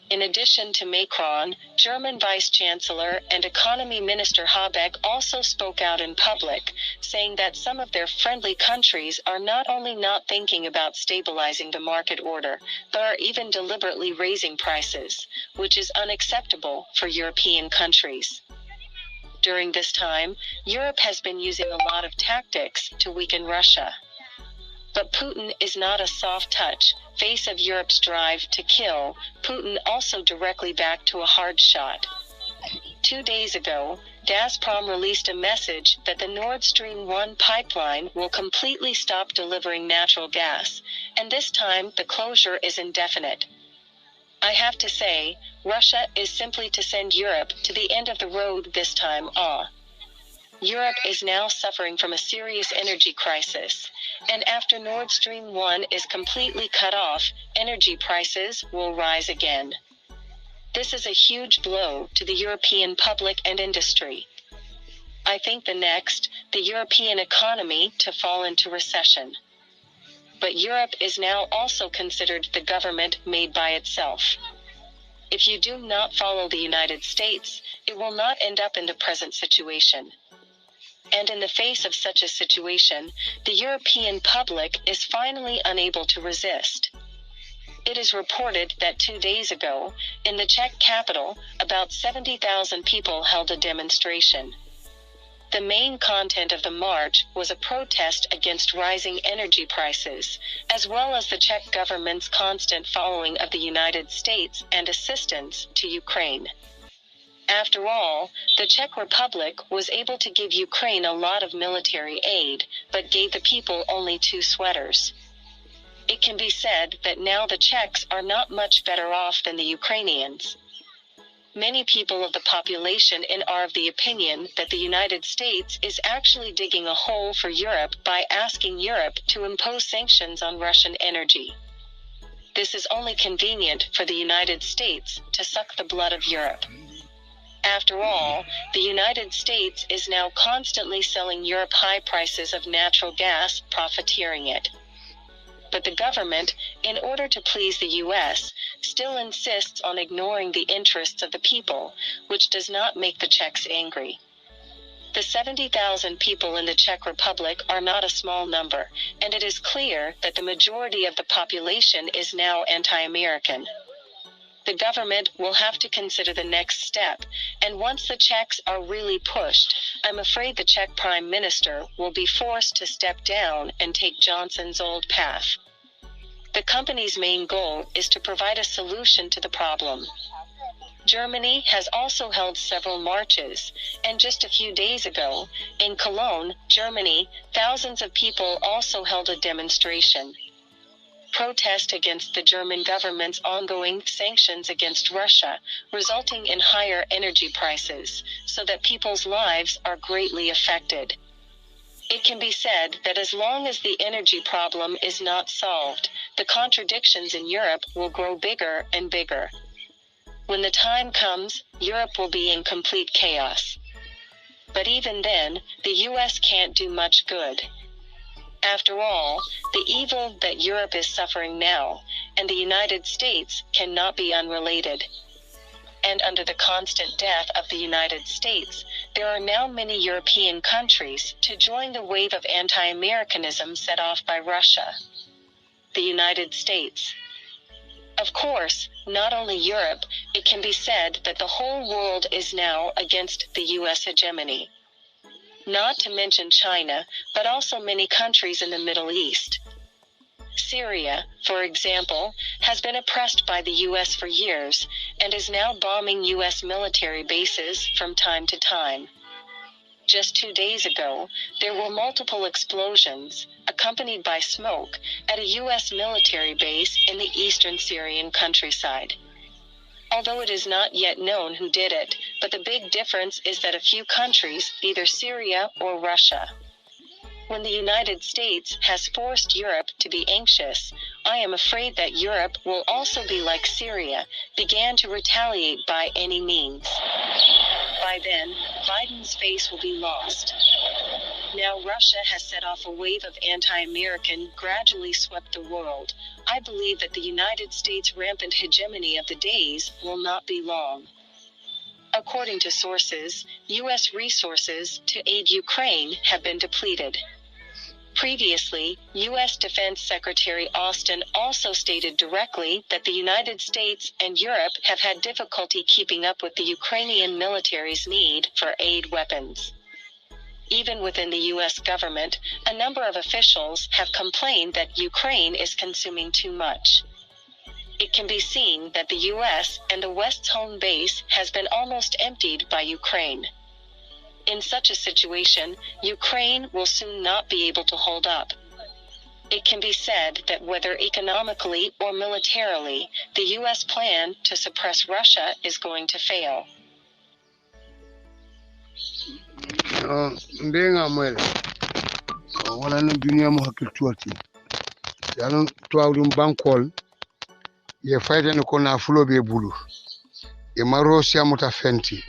In addition to Macron, German Vice Chancellor and Economy Minister Habeck also spoke out in public, saying that some of their friendly countries are not only not thinking about stabilizing the market order, but are even deliberately raising prices, which is unacceptable for European countries. During this time, Europe has been using a lot of tactics to weaken Russia. But Putin is not a soft touch, face of Europe's drive to kill. Putin also directly backed to a hard shot. 2 days ago, Gazprom released a message that the Nord Stream 1 pipeline will completely stop delivering natural gas, and this time the closure is indefinite. I have to say, Russia is simply to send Europe to the end of the road this time. Europe is now suffering from a serious energy crisis, and after Nord Stream 1 is completely cut off, energy prices will rise again. This is a huge blow to the European public and industry. I think the European economy to fall into recession. But Europe is now also considered the government made by itself. If you do not follow the United States, it will not end up in the present situation. And in the face of such a situation, the European public is finally unable to resist. It is reported that 2 days ago, in the Czech capital, about 70,000 people held a demonstration. The main content of the march was a protest against rising energy prices, as well as the Czech government's constant following of the United States and assistance to Ukraine. After all, the Czech Republic was able to give Ukraine a lot of military aid, but gave the people only 2 sweaters. It can be said that now the Czechs are not much better off than the Ukrainians. many people of the population are of the opinion that the United States is actually digging a hole for Europe by asking Europe to impose sanctions on Russian energy. This is only convenient for the United States to suck the blood of Europe. After all, the United States is now constantly selling Europe high prices of natural gas, profiteering it. But the government, in order to please the U.S., still insists on ignoring the interests of the people, which does not make the Czechs angry. The 70,000 people in the Czech Republic are not a small number, and it is clear that the majority of the population is now anti-American. The government will have to consider the next step, and once the Czechs are really pushed, I'm afraid the Czech Prime Minister will be forced to step down and take Johnson's old path. The company's main goal is to provide a solution to the problem. Germany has also held several marches, and just a few days ago, in Cologne, Germany, thousands of people also held a demonstration. Protest against the German government's ongoing sanctions against Russia, resulting in higher energy prices, so that people's lives are greatly affected. It can be said that as long as the energy problem is not solved, the contradictions in Europe will grow bigger and bigger. When the time comes, Europe will be in complete chaos. But even then, the US can't do much good. After all, the evil that Europe is suffering now, and the United States cannot be unrelated. And under the constant death of the United States, there are now many European countries to join the wave of anti-Americanism set off by Russia. The United States. Of course, not only Europe, it can be said that the whole world is now against the US hegemony. Not to mention China, but also many countries in the Middle East. Syria, for example, has been oppressed by the US for years, and is now bombing US military bases from time to time. Just 2 days ago, there were multiple explosions, accompanied by smoke, at a US military base in the eastern Syrian countryside. Although it is not yet known who did it, but the big difference is that a few countries, either Syria or Russia. When the United States has forced Europe to be anxious, I am afraid that Europe will also be like Syria, began to retaliate by any means. By then, Biden's face will be lost. Now Russia has set off a wave of anti-American, gradually swept the world. I believe that the United States' rampant hegemony of the days will not be long. According to sources, U.S. resources to aid Ukraine have been depleted. Previously, U.S. Defense Secretary Austin also stated directly that the United States and Europe have had difficulty keeping up with the Ukrainian military's need for aid weapons. Even within the U.S. government, a number of officials have complained that Ukraine is consuming too much. It can be seen that the U.S. and the West's home base has been almost emptied by Ukraine. In such a situation, Ukraine will soon not be able to hold up. It can be said that whether economically or militarily, the U.S. plan to suppress Russia is going to fail. Mbenga mwele wala na dunia mu hakil tuwati yalon tuwawdum bankol ye fayde ne ko na fulo be bulu e maro siamuta fenti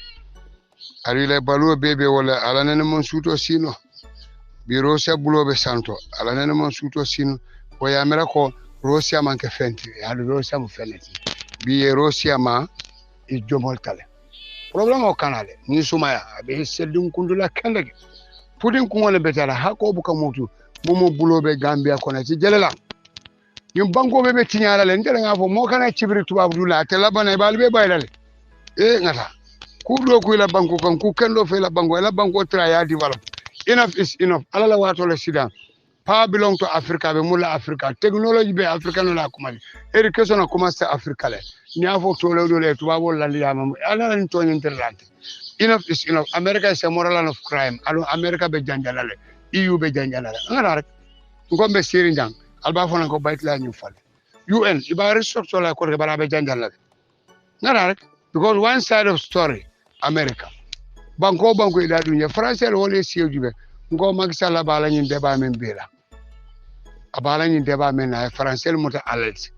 ari le balu bebe wala ala nene mon suto sino bi rosia bulo be santo ala nene mon suto sino o ya mera ko rosia manke fenti ya rosia mu feneti bi ye rosia ma e jomol tale problème o kanale ni sumaya be seldum kundula kandage pudin ko wala betala hako buka mutu momo bulobe Gambia kono ci jelela ñum banko be tiñala len jere nga fo mo kana cibri tuba abdullah te labane balbe baylale e ngata ku do ko la banko kan ku kendo fe la banko tra ya develop enough is enough ala la wato le sidan pa belong to Africa be mulla Africa technology be Africa no la kumali education a commence Africa le ni afo to le do le tuba wol la liyama ala ni to interlante enough is enough America is a moral of crime alo America be janjalale EU be janjalale ngara rek ngombe siri jang alba fona ko bayt la ñu fal UN ibari sokto la ko bala be janjalale ngara rek because one side of story America banko ida dunya français wole siyo jube ngo Macky Sall bala nyin débat men bela abala nyin débat men na français muta alert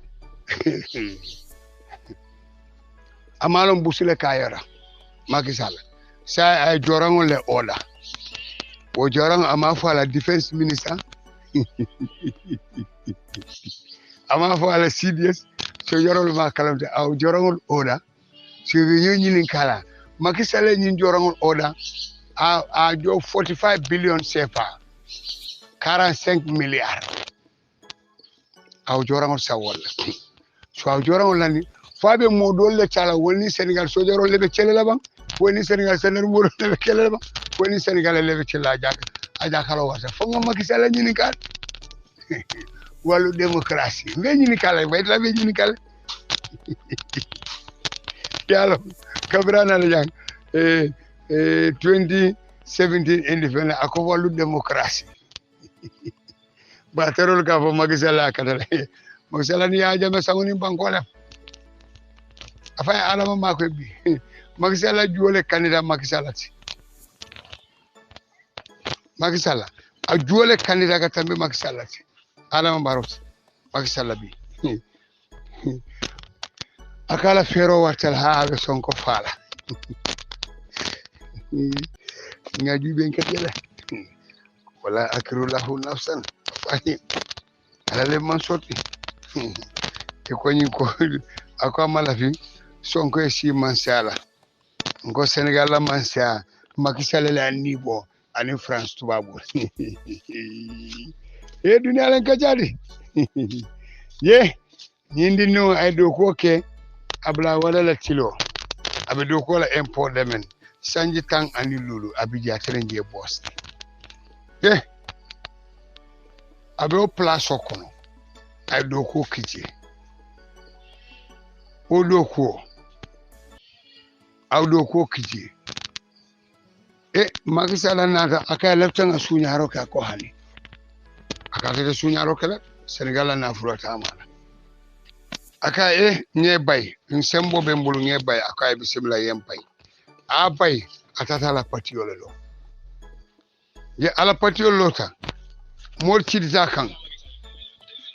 amalon busule kayara Macky Sall sa ay jorangol le oda o jorang ama fa la defense minister ama fa la CDS so yorol ma kalamte aw jorangol oda so ñini kala Macky Sall ñin jorangol oda a jo 45 billion CFA 45 milliards aw jorangol sawol so aw jorangol lani fabe mo dolle cala woni Sénégal so jorol lebe celela bang woni Sénégal sener mo lebe celela bang woni Sénégal lebe cela aja kala wata fo nga Macky Sall ñini kala walu démocratie be ñini kala bay la be ñini kala yalo kabrana la jang 2017 independent ako walu démocratie ba terol ka fo Macky Sall akatale Macky Sall ni ya jame sangoni bankola afay alama mako bi Macky Sall juwole candidat Macky Sall a juwole candidat ka tambe Macky Sall alama barot Macky Sall bi akala fero watal ha be sonko fala ngaju ben katela wala akru lahu nafsan fani ala le man soti e ko nyi ko akwa malafi sonko e si mansala ngo Senegal la mansa Macky Sall la nibo ani France tubabu e dunia len kajadi ye nyindi no ay do ko ke abla wala la tilo abe do ko la import demen sanji tang ani lulu abija trenje boss ye abe o place okono ay do ko kiti o do ko awdo ko kiti Macky Sall nata aka leftanga suñaro ka ko hani aka tete suñaro kala Sénégal na fulata amala aka nye bay nsembo be mbulu nye bay aka bisimila yempay a bay atata la patiole lo ye ala patiole lota mol kidita kan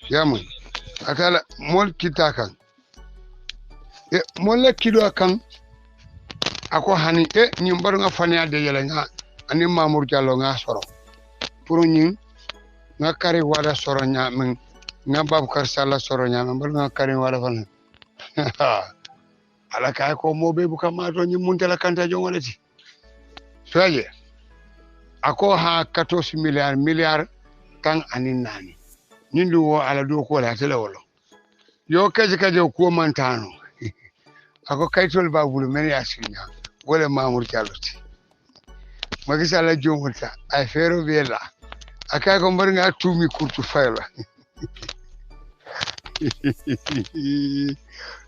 yamun atala mol kita kan mol la kido kan ako hani nyim baru nga fani ade yele nga ani Mamour Diallo nga soro pour ñing nga kari wada soro nya min nga Baboucar Sall soro nya min baru nga kari wada fan ala kay ko mobe bu kama to ñim muntela kanta jongolati soye ako ha 14 milliards kan ani nani nindu wo ala do ko la tele wolo yo kaje ko mantano ako kaytol babulu men yasinya wala Mamour Diallo ti Macky Sall jomulta ay fero bela akay ko mbar nga tumi kurtu fayla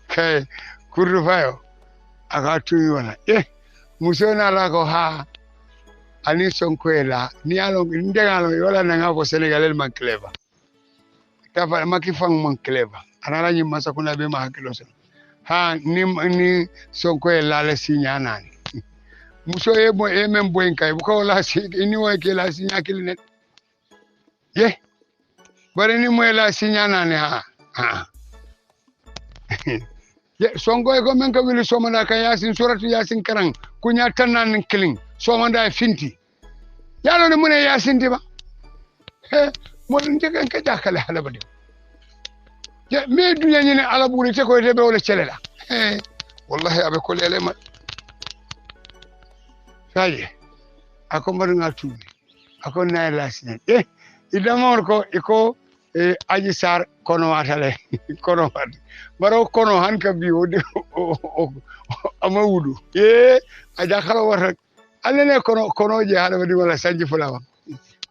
kay kurtu fayo aka tumi wala musona la ko ha ani sonko ela ni alo ndengalo wala nanga ko Sénégalais man clever tafa Macky fang man clever anala nyi masakuna be ma hakilo ha ni sonko ela le sinya nani muso e men boyen kay bu ko la si ni way ke la sinya kilinet ye bare ni moy la sinya nani ha ye sonko e ko men ka wili somana ka yasin suratu yasin karang kunya tanan kilin somanda finti yalo ne mune yasin diba mo ndeke ka jakale hala bade ye me dunya ni ala buri te ko debe wala celela wallahi abe ko lele ma saye ako mbaru nga tuubi ako nay lasine idamor ko iko aji sar kono watale kono wat baro kono han ka bi o amawudu aja kala wata alene kono je hala wadi wala sanji fulawa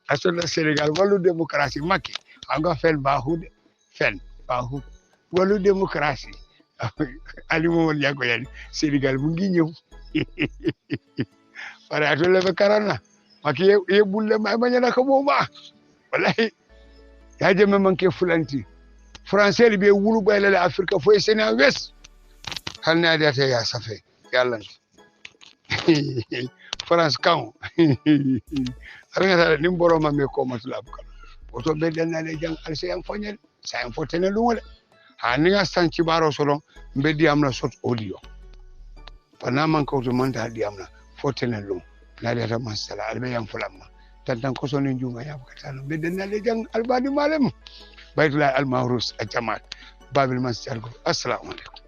asona Sénégal walu démocratie Macky anga fen bahude fen bahud walu démocratie ali mo won yago yani Sénégal mu ngi ñew para atole be karana Macky ye bulle ma nyana ko boma wallahi ya jeme manke fulanti français be wulu baylale Afrique fo Sénégal west halna data ya safe yalla France kan aranga nim boro ma me ko matlab kan oto be den na le jang al se am fonyel sa am fotene lu wala ha ni nga san ci baro solo be di am na sot audio pana man ko to man da di am na fotene lu na le ta masala albe yam fulamma tantan ko sonin junga ya ko tan be den na le jang albani malem baytula al mahrus a jamaat babil masjid assalamu alaikum